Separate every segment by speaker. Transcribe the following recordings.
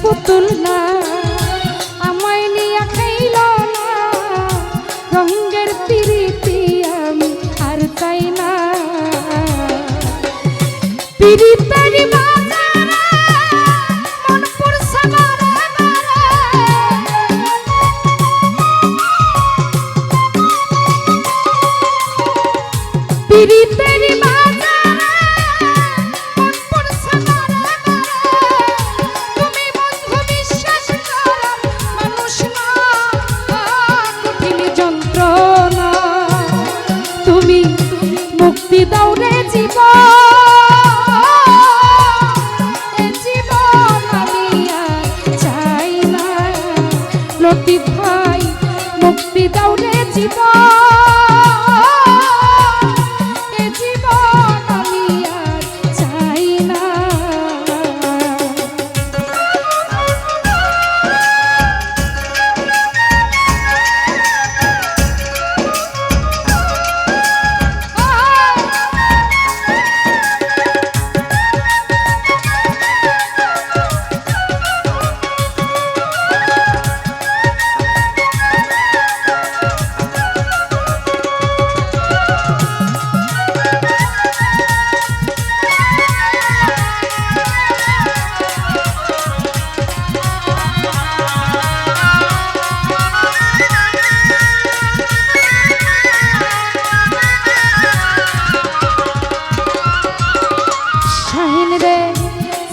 Speaker 1: পুতুল না আমায় নিয়া খাইল না রঙের পিরিতি আমি আর চাই না পিরিতেরি বাজারে মন পড়ছে বারে বারে পিরিতেরি মুক্তি দাও রে জীবন আমি আর চাই না লতিফ ভাই মুক্তি দাও রে জীবন আমি আর চাই না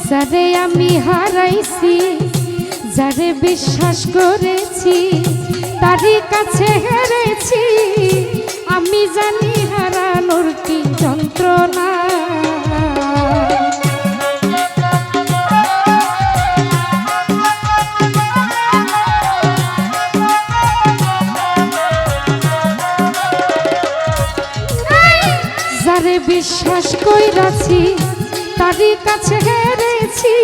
Speaker 1: যারে আমি হারাইছি যারে বিশ্বাস করেছি তারই কাছে হেরেছি আমি জানি হারানোর কি যন্ত্রণা যারে বিশ্বাস কইরাছি তারই কাছে হেরেছি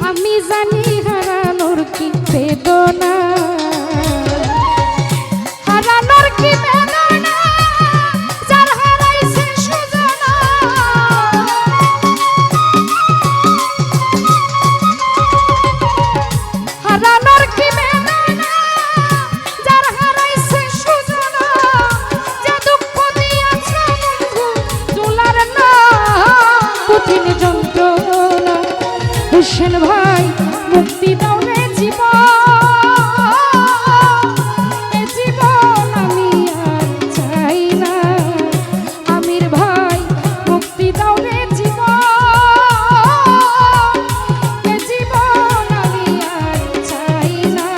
Speaker 1: আমি জানি হারানোর কি বেদনা হারানোর কি বেদনা যার হারাইছে সুজনা হারানোর কি বেদনা যার হারাইছে সুজনা যে দুঃখ দিয়েছে বন্ধু তোলার না কঠিন যন্ত্রণা হোসেন ভাই মুক্তি দাও রে জীবন আমি আর চাই না আমির ভাই মুক্তি দাও রে জীবন আমি আর চাই না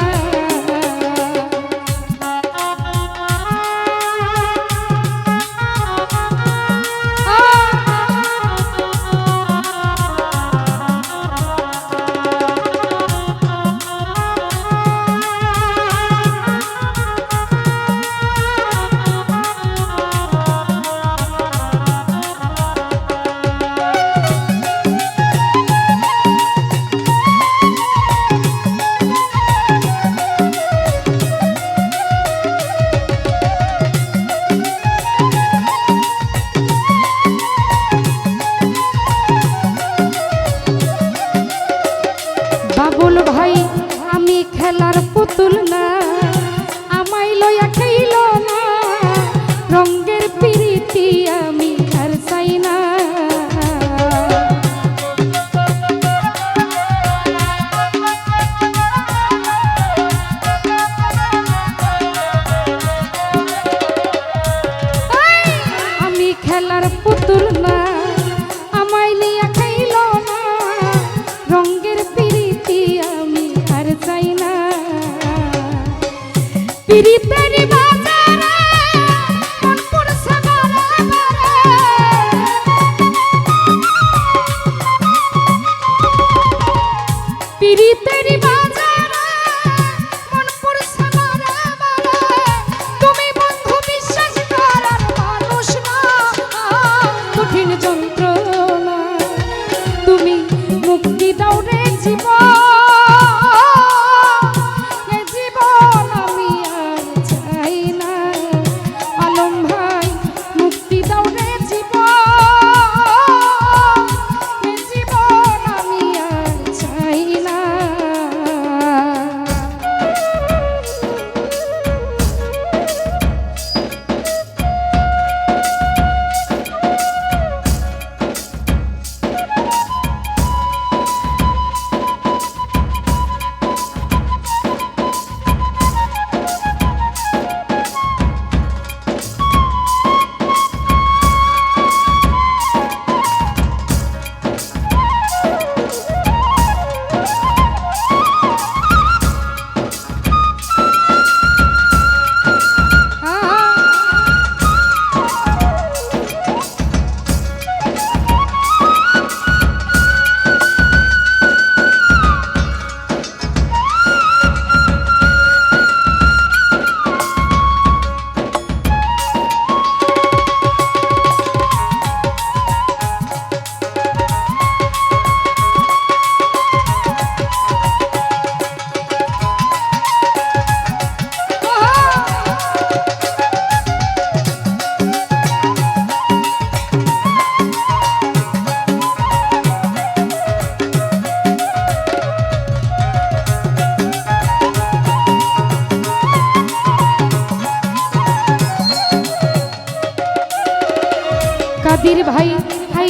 Speaker 1: বাবুল ভাই আমি খেলার পুতুল না আমায় লইয়া খাইল না রঙের পিরিতি আমি আর চাই না আমি খেলার পুতুল না আমায় লইয়া খাইল না রঙের পিরিতি আমি আর চাই না পিরিতেরি বাজারে মন পড়ছে বারে বারে পিরিতেরি বাজারে মন পড়ছে বারে বারে তুমি বন্ধু বিশ্বাস করার মানুষ না কঠিন যন্ত্রণা তুমি মুক্তি দাও রে জীবন আমি আর চাই না আলম ভাই মুক্তি দাও রে জীবন আমি আর চাই না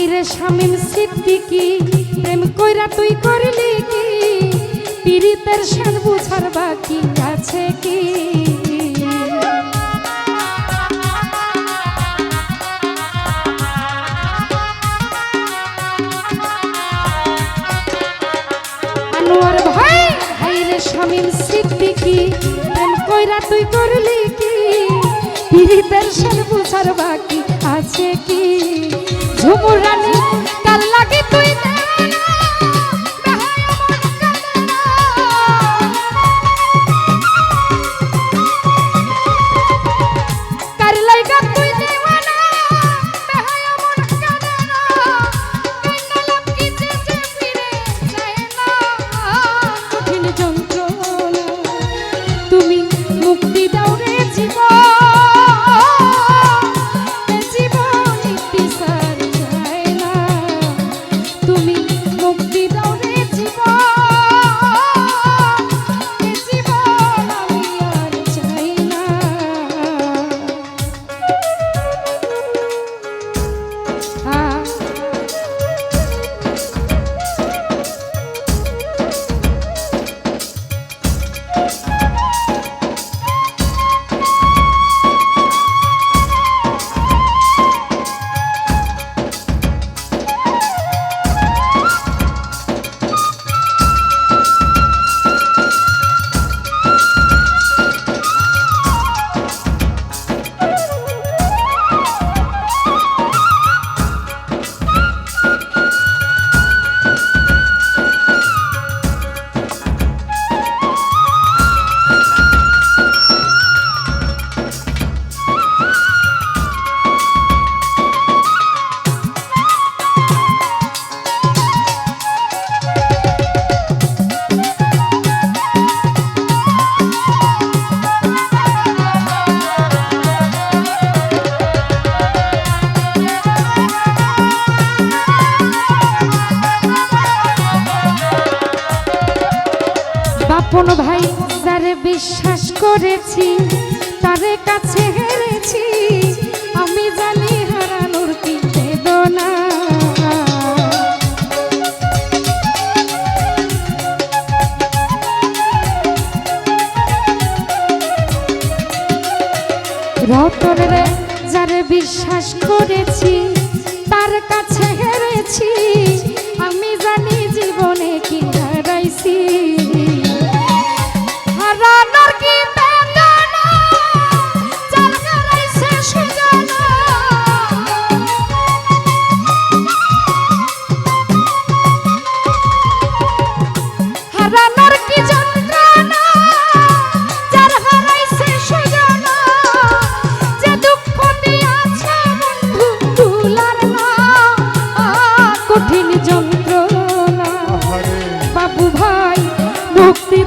Speaker 1: হাইরে শামীম সিদ্দিকী প্রেম কইরা তুই করলি কি পীড়িতের শান বুঝার বাকি আছে কি আনোয়ার ভাই হাইরে শামীম সিদ্দিকী প্রেম কইরা তুই করলি কি পীড়িতের শান বুঝার বাকি আছে কি ঝুমুর রানী কাল লাগে তুই আপন ভাই যারে বিশ্বাস করেছি তারে কাছে হেরেছি আমি জানি হারানোর কি বেদনা রতন রে যারে বিশ্বাস করেছি তার কাছে হেরেছি আমি জানি জীবনে কি হারাইছি হারানোর কি বেদনা যার হারাইছে সুজানা হারানোর কি যন্ত্রণা যার হারাইছে সুজানা যে দুঃখ দিয়াছে বন্ধু ভুলার না কঠিন যন্ত্রণা বাবু ভাই মুক্তি